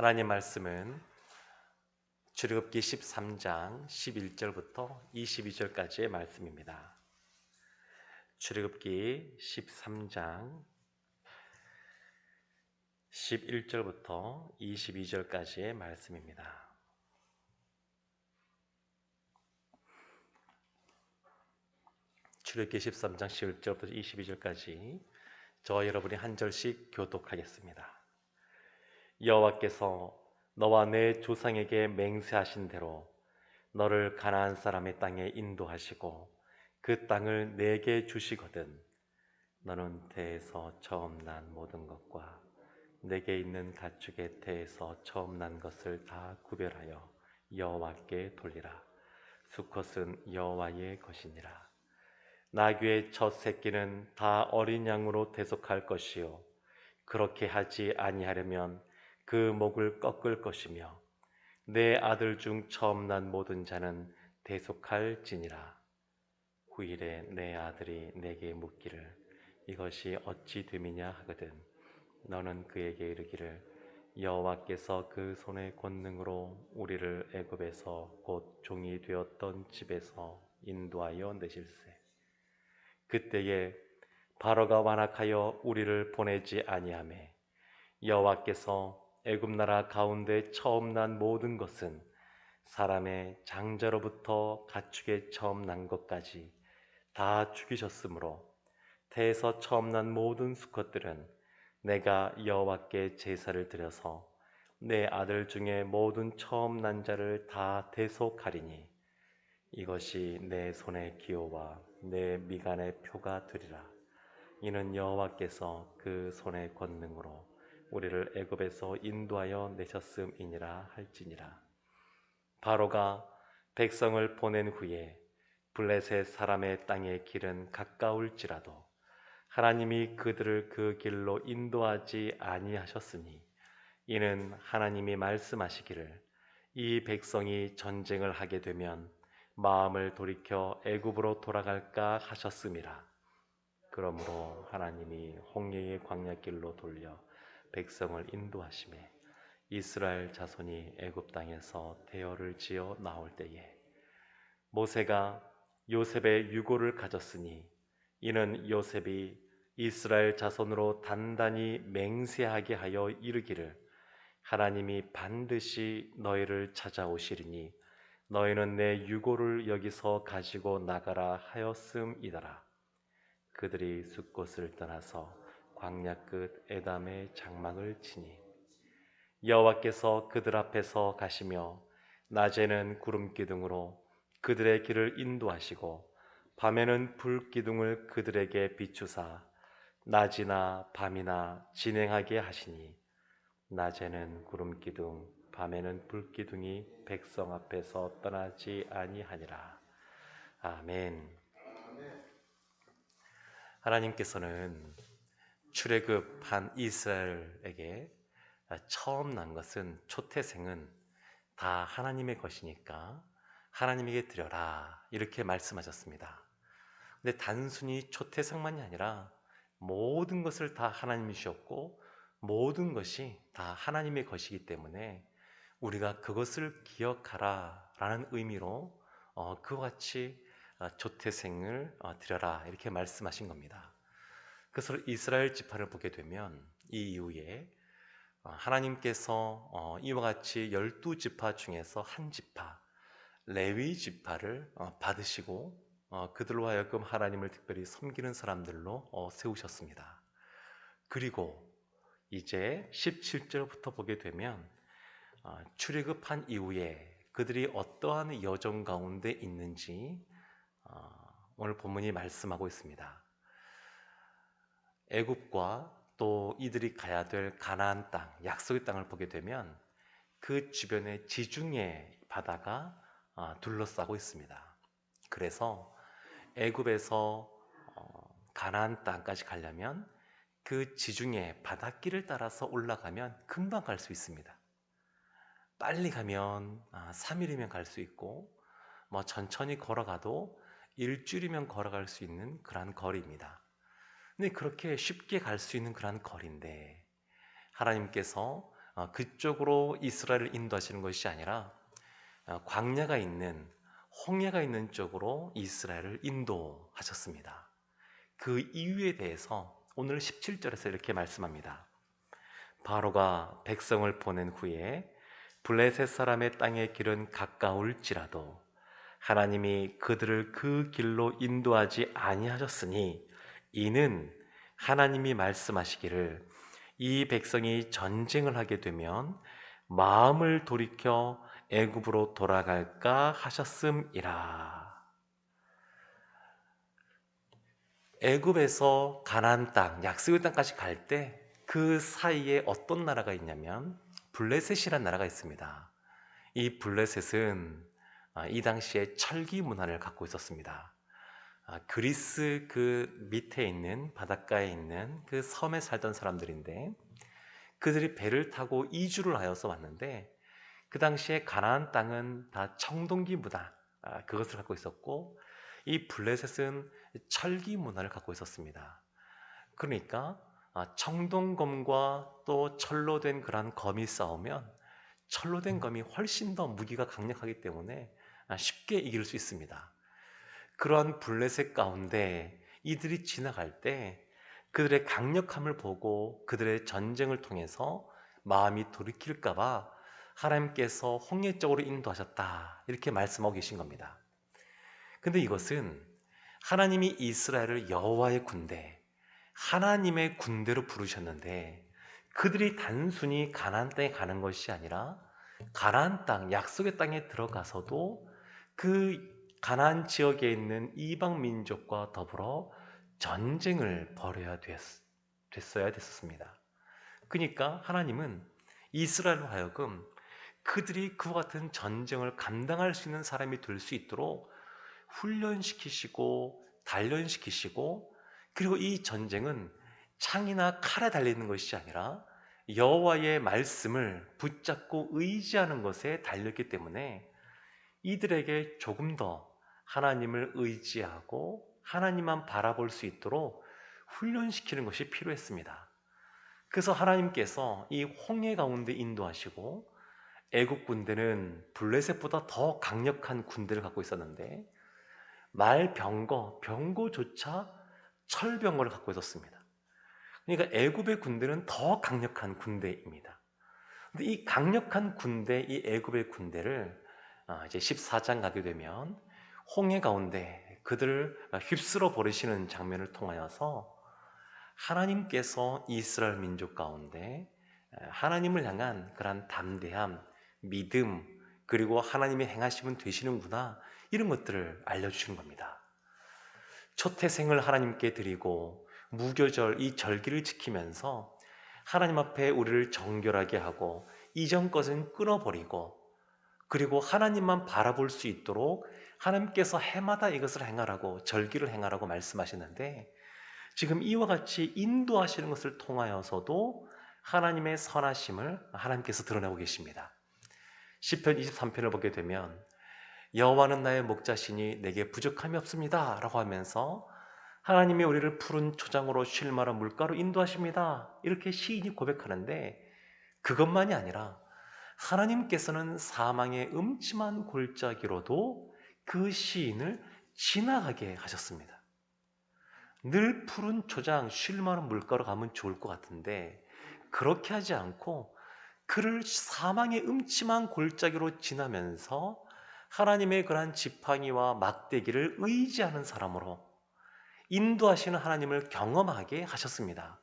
하나님 말씀은 출애굽기 13장 11절부터 22절까지의 말씀입니다. 출애굽기 13장 11절부터 22절까지의 말씀입니다. 출애굽기 13장 11절부터 22절까지 저와 여러분이 한 절씩 교독하겠습니다. 여호와께서 너와 내 조상에게 맹세하신 대로 너를 가나안 사람의 땅에 인도하시고 그 땅을 내게 주시거든 너는 태에서 처음 난 모든 것과 내게 있는 가축의 태에서 처음 난 것을 다 구별하여 여호와께 돌리라. 수컷은 여호와의 것이니라. 나귀의 첫 새끼는 다 어린 양으로 대속할 것이요 그렇게 하지 아니하려면 그 목을 꺾을 것이며 내 아들 중 처음 난 모든 자는 대속할지니라. 후일에 내 아들이 내게 묻기를 이것이 어찌 됨이냐 하거든 너는 그에게 이르기를 여호와께서 그 손의 권능으로 우리를 애굽에서 곧 종이 되었던 집에서 인도하여 내실세. 그때에 바로가 완악하여 우리를 보내지 아니하매 여호와께서 애굽 나라 가운데 처음 난 모든 것은 사람의 장자로부터 가축의 처음 난 것까지 다 죽이셨으므로 태에서 처음 난 모든 수컷들은 내가 여호와께 제사를 드려서 내 아들 중에 모든 처음 난 자를 다 대속하리니 이것이 내 손의 기호와 내 미간의 표가 되리라. 이는 여호와께서 그 손의 권능으로 우리를 애굽에서 인도하여 내셨음이니라 할지니라. 바로가 백성을 보낸 후에 블레셋 사람의 땅의 길은 가까울지라도 하나님이 그들을 그 길로 인도하지 아니하셨으니 이는 하나님이 말씀하시기를 이 백성이 전쟁을 하게 되면 마음을 돌이켜 애굽으로 돌아갈까 하셨음이라. 그러므로 하나님이 홍해의 광야길로 돌려 백성을 인도하시매 이스라엘 자손이 애굽 땅에서 대열을 지어 나올 때에 모세가 요셉의 유고를 가졌으니 이는 요셉이 이스라엘 자손으로 단단히 맹세하게 하여 이르기를 하나님이 반드시 너희를 찾아오시리니 너희는 내 유고를 여기서 가지고 나가라 하였음이더라. 그들이 숫곳을 떠나서 광야 끝 에담의 장막을 치니 여호와께서 그들 앞에서 가시며 낮에는 구름 기둥으로 그들의 길을 인도하시고 밤에는 불 기둥을 그들에게 비추사 낮이나 밤이나 진행하게 하시니 낮에는 구름 기둥 밤에는 불 기둥이 백성 앞에서 떠나지 아니하니라. 아멘. 하나님께서는 출애굽한 이스라엘에게 처음 난 것은 초태생은 다 하나님의 것이니까 하나님에게 드려라 이렇게 말씀하셨습니다. 근데 단순히 초태생만이 아니라 모든 것을 다 하나님이 주셨고 모든 것이 다 하나님의 것이기 때문에 우리가 그것을 기억하라 라는 의미로 그와 같이 초태생을 드려라 이렇게 말씀하신 겁니다. 그래서 이스라엘 지파를 보게 되면 이 이후에 하나님께서 이와 같이 12지파 중에서 한 지파 레위 지파를 받으시고 그들로 하여금 하나님을 특별히 섬기는 사람들로 세우셨습니다. 그리고 이제 17절부터 보게 되면 출애굽한 이후에 그들이 어떠한 여정 가운데 있는지 오늘 본문이 말씀하고 있습니다. 애굽과 또 이들이 가야 될 가나안 땅, 약속의 땅을 보게 되면 그 주변에 지중해 바다가 둘러싸고 있습니다. 그래서 애굽에서 가나안 땅까지 가려면 그 지중해 바닷길을 따라서 올라가면 금방 갈 수 있습니다. 빨리 가면 3일이면 갈 수 있고 뭐 천천히 걸어가도 일주일이면 걸어갈 수 있는 그러한 거리입니다. 근데 그렇게 쉽게 갈 수 있는 그러한 거리인데 하나님께서 그쪽으로 이스라엘을 인도하시는 것이 아니라 광야가 있는 홍해가 있는 쪽으로 이스라엘을 인도하셨습니다. 그 이유에 대해서 오늘 17절에서 이렇게 말씀합니다. 바로가 백성을 보낸 후에 블레셋 사람의 땅의 길은 가까울지라도 하나님이 그들을 그 길로 인도하지 아니하셨으니 이는 하나님이 말씀하시기를 이 백성이 전쟁을 하게 되면 마음을 돌이켜 애굽으로 돌아갈까 하셨음이라. 애굽에서 가나안 땅, 약속의 땅까지 갈 때 그 사이에 어떤 나라가 있냐면 블레셋이라는 나라가 있습니다. 이 블레셋은 이 당시에 철기 문화를 갖고 있었습니다. 그리스 그 밑에 있는 바닷가에 있는 그 섬에 살던 사람들인데 그들이 배를 타고 이주를 하여서 왔는데 그 당시에 가나안 땅은 다 청동기 문화 그것을 갖고 있었고 이 블레셋은 철기 문화를 갖고 있었습니다. 그러니까 청동검과 또 철로 된 그런 검이 싸우면 철로 된 검이 훨씬 더 무기가 강력하기 때문에 쉽게 이길 수 있습니다. 그러한 블레셋 가운데 이들이 지나갈 때 그들의 강력함을 보고 그들의 전쟁을 통해서 마음이 돌이킬까 봐 하나님께서 홍해 쪽으로 인도하셨다 이렇게 말씀하고 계신 겁니다. 근데 이것은 하나님이 이스라엘을 여호와의 군대, 하나님의 군대로 부르셨는데 그들이 단순히 가나안 땅에 가는 것이 아니라 가나안 땅, 약속의 땅에 들어가서도 그 가나안 지역에 있는 이방 민족과 더불어 전쟁을 벌여야 됐어야 됐었습니다. 그러니까 하나님은 이스라엘로 하여금 그들이 그와 같은 전쟁을 감당할 수 있는 사람이 될 수 있도록 훈련시키시고 단련시키시고 그리고 이 전쟁은 창이나 칼에 달리는 것이 아니라 여호와의 말씀을 붙잡고 의지하는 것에 달렸기 때문에 이들에게 조금 더 하나님을 의지하고 하나님만 바라볼 수 있도록 훈련시키는 것이 필요했습니다. 그래서 하나님께서 이 홍해 가운데 인도하시고 애국 군대는 블레셋보다 더 강력한 군대를 갖고 있었는데 병거조차 철병거를 갖고 있었습니다. 그러니까 애굽의 군대는 더 강력한 군대입니다. 근데 이 강력한 군대, 이 애굽의 군대를 이제 14장 가게 되면 홍해 가운데 그들을 휩쓸어 버리시는 장면을 통하여서 하나님께서 이스라엘 민족 가운데 하나님을 향한 그런 담대함, 믿음, 그리고 하나님의 행하심은 되시는구나 이런 것들을 알려주시는 겁니다. 초태생을 하나님께 드리고 무교절 이 절기를 지키면서 하나님 앞에 우리를 정결하게 하고 이전 것은 끊어버리고 그리고 하나님만 바라볼 수 있도록 하나님께서 해마다 이것을 행하라고 절기를 행하라고 말씀하시는데 지금 이와 같이 인도하시는 것을 통하여서도 하나님의 선하심을 하나님께서 드러내고 계십니다. 시편 23편을 보게 되면 여호와는 나의 목자시니 내게 부족함이 없습니다 라고 하면서 하나님이 우리를 푸른 초장으로 쉴 만한 물가로 인도하십니다 이렇게 시인이 고백하는데 그것만이 아니라 하나님께서는 사망의 음침한 골짜기로도 그 시인을 지나가게 하셨습니다. 늘 푸른 초장 쉴 만한 물가로 가면 좋을 것 같은데 그렇게 하지 않고 그를 사망의 음침한 골짜기로 지나면서 하나님의 그러한 지팡이와 막대기를 의지하는 사람으로 인도하시는 하나님을 경험하게 하셨습니다.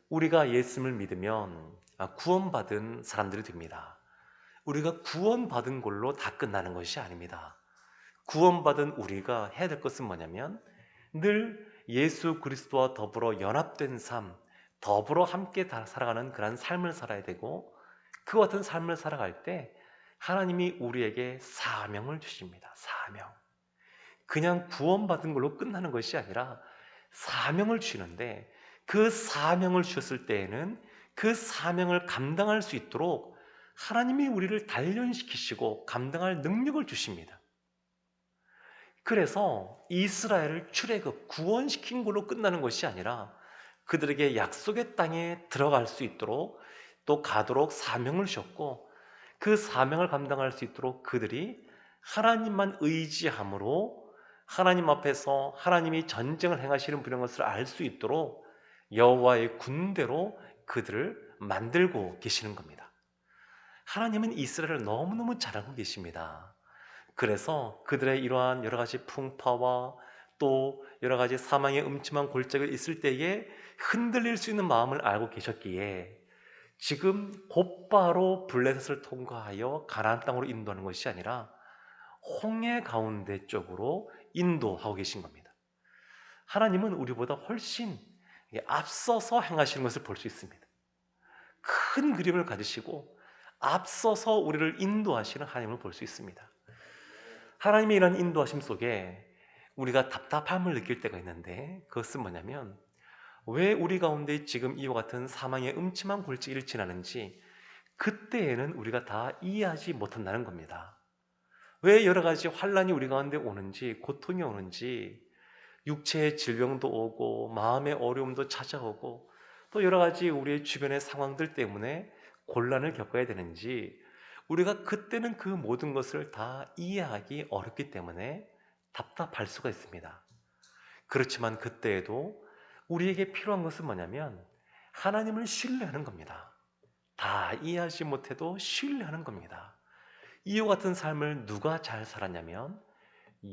우리가 예수님을 믿으면 구원받은 사람들이 됩니다. 우리가 구원받은 걸로 다 끝나는 것이 아닙니다. 구원받은 우리가 해야 될 것은 뭐냐면 늘 예수 그리스도와 더불어 연합된 삶, 더불어 함께 살아가는 그런 삶을 살아야 되고 그 같은 삶을 살아갈 때 하나님이 우리에게 사명을 주십니다. 사명. 그냥 구원받은 걸로 끝나는 것이 아니라 사명을 주시는데 그 사명을 주셨을 때에는 그 사명을 감당할 수 있도록 하나님이 우리를 단련시키시고 감당할 능력을 주십니다. 그래서 이스라엘을 출애굽, 구원시킨 걸로 끝나는 것이 아니라 그들에게 약속의 땅에 들어갈 수 있도록 또 가도록 사명을 주셨고, 그 사명을 감당할 수 있도록 그들이 하나님만 의지함으로 하나님 앞에서 하나님이 전쟁을 행하시는 분인 것을 알 수 있도록 여호와의 군대로 그들을 만들고 계시는 겁니다. 하나님은 이스라엘을 너무너무 잘 알고 계십니다. 그래서 그들의 이러한 여러 가지 풍파와 또 여러 가지 사망의 음침한 골짜기에 있을 때에 흔들릴 수 있는 마음을 알고 계셨기에 지금 곧바로 블레셋을 통과하여 가나안 땅으로 인도하는 것이 아니라 홍해 가운데 쪽으로 인도하고 계신 겁니다. 하나님은 우리보다 훨씬 앞서서 행하시는 것을 볼 수 있습니다. 큰 그림을 가지시고 앞서서 우리를 인도하시는 하나님을 볼 수 있습니다. 하나님의 이런 인도하심 속에 우리가 답답함을 느낄 때가 있는데, 그것은 뭐냐면 왜 우리 가운데 지금 이와 같은 사망의 음침한 골짜기를 지나는지 그때에는 우리가 다 이해하지 못한다는 겁니다. 왜 여러 가지 환란이 우리 가운데 오는지, 고통이 오는지, 육체의 질병도 오고 마음의 어려움도 찾아오고 또 여러 가지 우리의 주변의 상황들 때문에 곤란을 겪어야 되는지 우리가 그때는 그 모든 것을 다 이해하기 어렵기 때문에 답답할 수가 있습니다. 그렇지만 그때에도 우리에게 필요한 것은 뭐냐면 하나님을 신뢰하는 겁니다. 다 이해하지 못해도 신뢰하는 겁니다. 이와 같은 삶을 누가 잘 살았냐면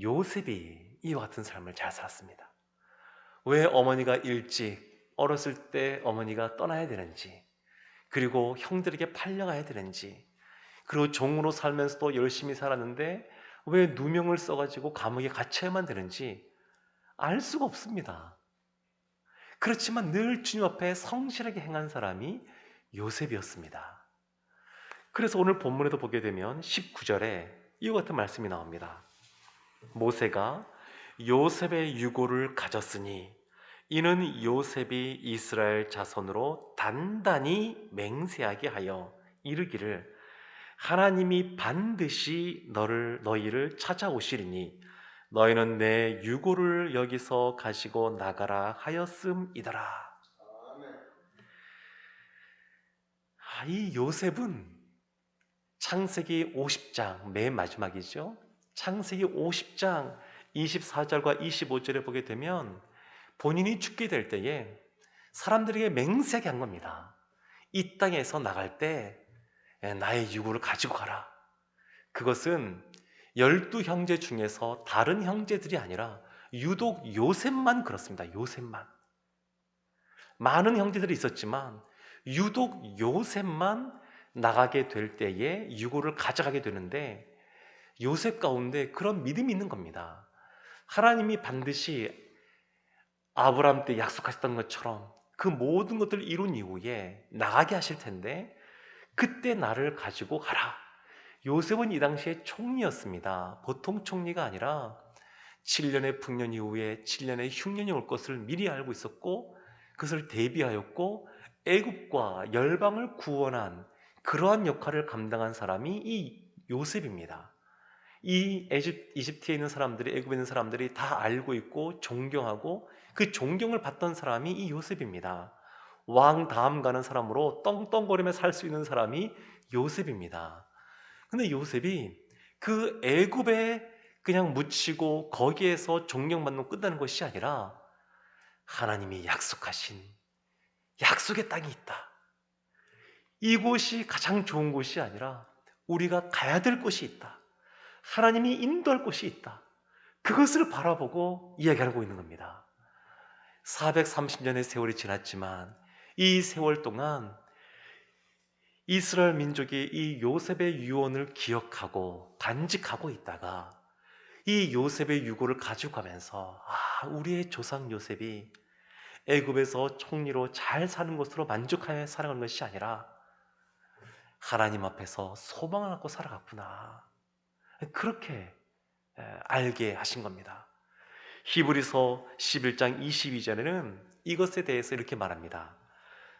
요셉이 이와 같은 삶을 잘 살았습니다. 왜 어머니가 일찍 어렸을 때 어머니가 떠나야 되는지, 그리고 형들에게 팔려가야 되는지, 그리고 종으로 살면서도 열심히 살았는데 왜 누명을 써가지고 감옥에 갇혀야만 되는지 알 수가 없습니다. 그렇지만 늘 주님 앞에 성실하게 행한 사람이 요셉이었습니다. 그래서 오늘 본문에도 보게 되면 19절에 이와 같은 말씀이 나옵니다. 모세가 요셉의 유고를 가졌으니 이는 요셉이 이스라엘 자손으로 단단히 맹세하게 하여 이르기를 하나님이 반드시 너희를 찾아오시리니 너희는 내 유고를 여기서 가지고 나가라 하였음이더라. 이 요셉은 창세기 50장 맨 마지막이죠. 창세기 50장 24절과 25절에 보게 되면 본인이 죽게 될 때에 사람들에게 맹세하게 한 겁니다. 이 땅에서 나갈 때 나의 유고를 가지고 가라. 그것은 12형제 중에서 다른 형제들이 아니라 유독 요셉만 그렇습니다. 요셉만. 많은 형제들이 있었지만 유독 요셉만 나가게 될 때에 유고를 가져가게 되는데 요셉 가운데 그런 믿음이 있는 겁니다. 하나님이 반드시 아브라함 때 약속하셨던 것처럼 그 모든 것들을 이룬 이후에 나가게 하실 텐데 그때 나를 가지고 가라. 요셉은 이 당시에 총리였습니다. 보통 총리가 아니라 7년의 풍년 이후에 7년의 흉년이 올 것을 미리 알고 있었고 그것을 대비하였고 애굽과 열방을 구원한 그러한 역할을 감당한 사람이 이 요셉입니다. 이 이집트에 있는 사람들이, 애굽에 있는 사람들이 다 알고 있고 존경하고 그 존경을 받던 사람이 이 요셉입니다. 왕 다음 가는 사람으로 떵떵거리며 살 수 있는 사람이 요셉입니다. 근데 요셉이 그 애굽에 그냥 묻히고 거기에서 존경받는 끝나는 것이 아니라 하나님이 약속하신 약속의 땅이 있다. 이곳이 가장 좋은 곳이 아니라 우리가 가야 될 곳이 있다. 하나님이 인도할 곳이 있다. 그것을 바라보고 이야기하고 있는 겁니다. 430년의 세월이 지났지만 이 세월 동안 이스라엘 민족이 이 요셉의 유언을 기억하고 간직하고 있다가 이 요셉의 유고를 가지고 가면서 우리의 조상 요셉이 애굽에서 총리로 잘 사는 것으로 만족하여 살아가는 것이 아니라 하나님 앞에서 소망을 갖고 살아갔구나. 그렇게 알게 하신 겁니다. 히브리서 11장 22절에는 이것에 대해서 이렇게 말합니다.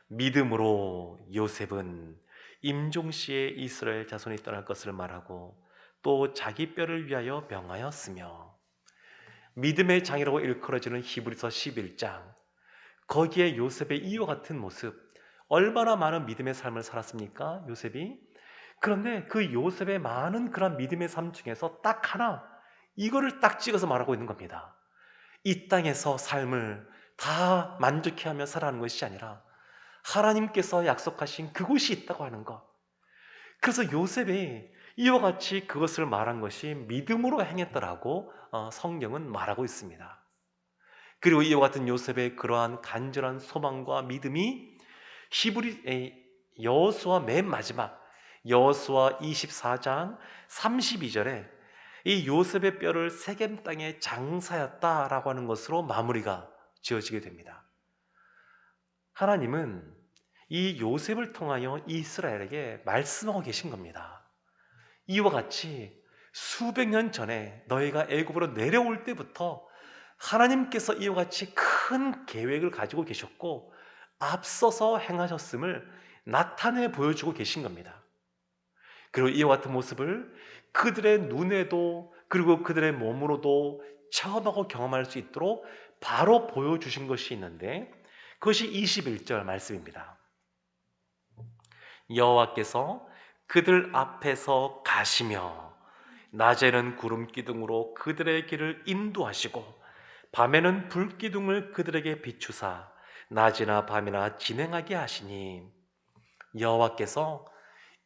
믿음으로 요셉은 임종시에 이스라엘 자손이 떠날 것을 말하고 또 자기 뼈를 위하여 명하였으며, 믿음의 장이라고 일컬어지는 히브리서 11장, 거기에 요셉의 이와 같은 모습, 얼마나 많은 믿음의 삶을 살았습니까? 요셉이. 그런데 그 요셉의 많은 그런 믿음의 삶 중에서 딱 하나, 이거를 딱 찍어서 말하고 있는 겁니다. 이 땅에서 삶을 다 만족해하며 살아가는 것이 아니라 하나님께서 약속하신 그곳이 있다고 하는 것. 그래서 요셉이 이와 같이 그것을 말한 것이 믿음으로 행했더라고 성경은 말하고 있습니다. 그리고 이와 같은 요셉의 그러한 간절한 소망과 믿음이 히브리 여호수아 맨 마지막 여호수아 24장 32절에 이 요셉의 뼈를 세겜 땅에 장사였다라고 하는 것으로 마무리가 지어지게 됩니다. 하나님은 이 요셉을 통하여 이스라엘에게 말씀하고 계신 겁니다. 이와 같이 수백 년 전에 너희가 애굽으로 내려올 때부터 하나님께서 이와 같이 큰 계획을 가지고 계셨고 앞서서 행하셨음을 나타내 보여주고 계신 겁니다. 그리고 이와 같은 모습을 그들의 눈에도 그리고 그들의 몸으로도 체험하고 경험할 수 있도록 바로 보여주신 것이 있는데 그것이 21절 말씀입니다. 여호와께서 그들 앞에서 가시며 낮에는 구름 기둥으로 그들의 길을 인도하시고 밤에는 불 기둥을 그들에게 비추사 낮이나 밤이나 진행하게 하시니 여호와께서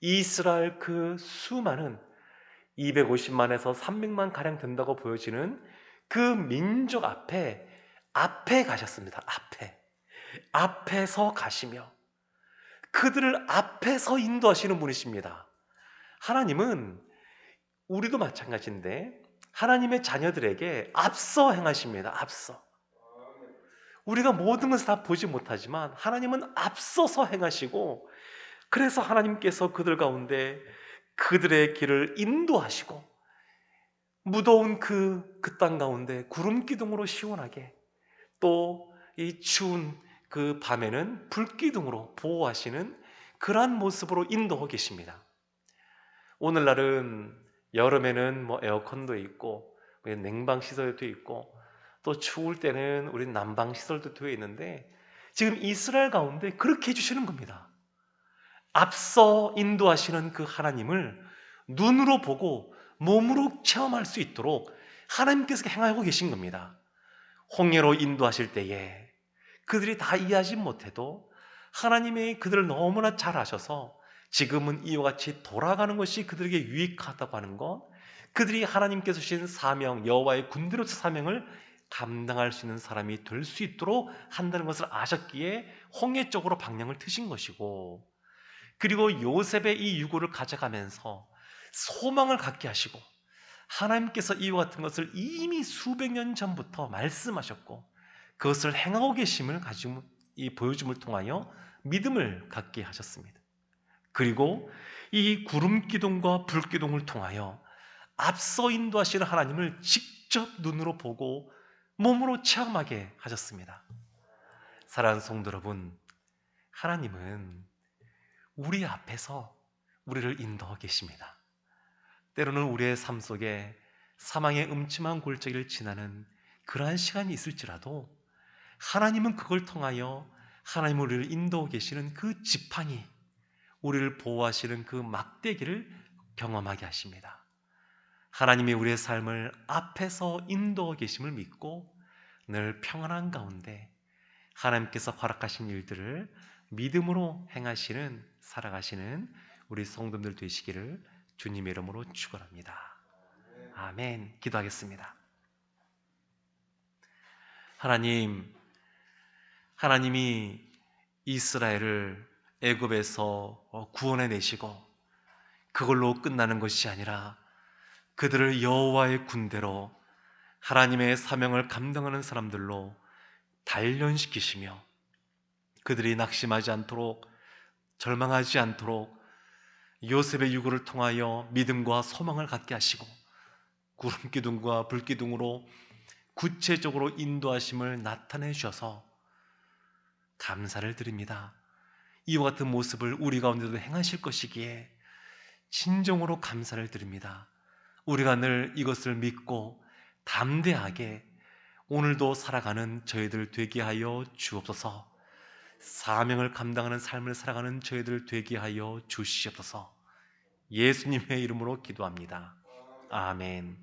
이스라엘 그 수많은 250만에서 300만 가량 된다고 보여지는 그 민족 앞에 가셨습니다. 앞에서 가시며 그들을 앞에서 인도하시는 분이십니다. 하나님은 우리도 마찬가지인데 하나님의 자녀들에게 앞서 행하십니다. 앞서. 우리가 모든 것을 다 보지 못하지만 하나님은 앞서서 행하시고 그래서 하나님께서 그들 가운데 그들의 길을 인도하시고 무더운 그 땅 가운데 구름 기둥으로 시원하게 또 이 추운 그 밤에는 불 기둥으로 보호하시는 그러한 모습으로 인도하고 계십니다. 오늘날은 여름에는 에어컨도 있고 냉방 시설도 있고 또 추울 때는 우리 난방 시설도 되어 있는데 지금 이스라엘 가운데 그렇게 해주시는 겁니다. 앞서 인도하시는 그 하나님을 눈으로 보고 몸으로 체험할 수 있도록 하나님께서 행하고 계신 겁니다. 홍해로 인도하실 때에 그들이 다 이해하지 못해도 하나님이 그들을 너무나 잘 아셔서 지금은 이와 같이 돌아가는 것이 그들에게 유익하다고 하는 것, 그들이 하나님께서 주신 사명, 여호와의 군대로서 사명을 감당할 수 있는 사람이 될 수 있도록 한다는 것을 아셨기에 홍해 쪽으로 방향을 트신 것이고, 그리고 요셉의 이 유고를 가져가면서 소망을 갖게 하시고 하나님께서 이와 같은 것을 이미 수백 년 전부터 말씀하셨고 그것을 행하고 계심을 가지고 보여줌을 통하여 믿음을 갖게 하셨습니다. 그리고 이 구름 기둥과 불 기둥을 통하여 앞서 인도하시는 하나님을 직접 눈으로 보고 몸으로 체험하게 하셨습니다. 사랑하는 성도 여러분, 하나님은 우리 앞에서 우리를 인도하고 계십니다. 때로는 우리의 삶 속에 사망의 음침한 골짜기를 지나는 그러한 시간이 있을지라도 하나님은 그걸 통하여 하나님 우리를 인도하고 계시는 그 지팡이, 우리를 보호하시는 그 막대기를 경험하게 하십니다. 하나님이 우리의 삶을 앞에서 인도하고 계심을 믿고 늘 평안한 가운데 하나님께서 허락하신 일들을 믿음으로 행하시는, 살아가시는 우리 성도들 되시기를 주님의 이름으로 축원합니다. 아멘. 기도하겠습니다. 하나님이 이스라엘을 애굽에서 구원해 내시고 그걸로 끝나는 것이 아니라 그들을 여호와의 군대로 하나님의 사명을 감당하는 사람들로 단련시키시며 그들이 낙심하지 않도록, 절망하지 않도록 요셉의 유고를 통하여 믿음과 소망을 갖게 하시고 구름 기둥과 불 기둥으로 구체적으로 인도하심을 나타내 주셔서 감사를 드립니다. 이와 같은 모습을 우리 가운데도 행하실 것이기에 진정으로 감사를 드립니다. 우리가 늘 이것을 믿고 담대하게 오늘도 살아가는 저희들 되게 하여 주옵소서. 사명을 감당하는 삶을 살아가는 저희들 되게 하여 주시옵소서. 예수님의 이름으로 기도합니다. 아멘.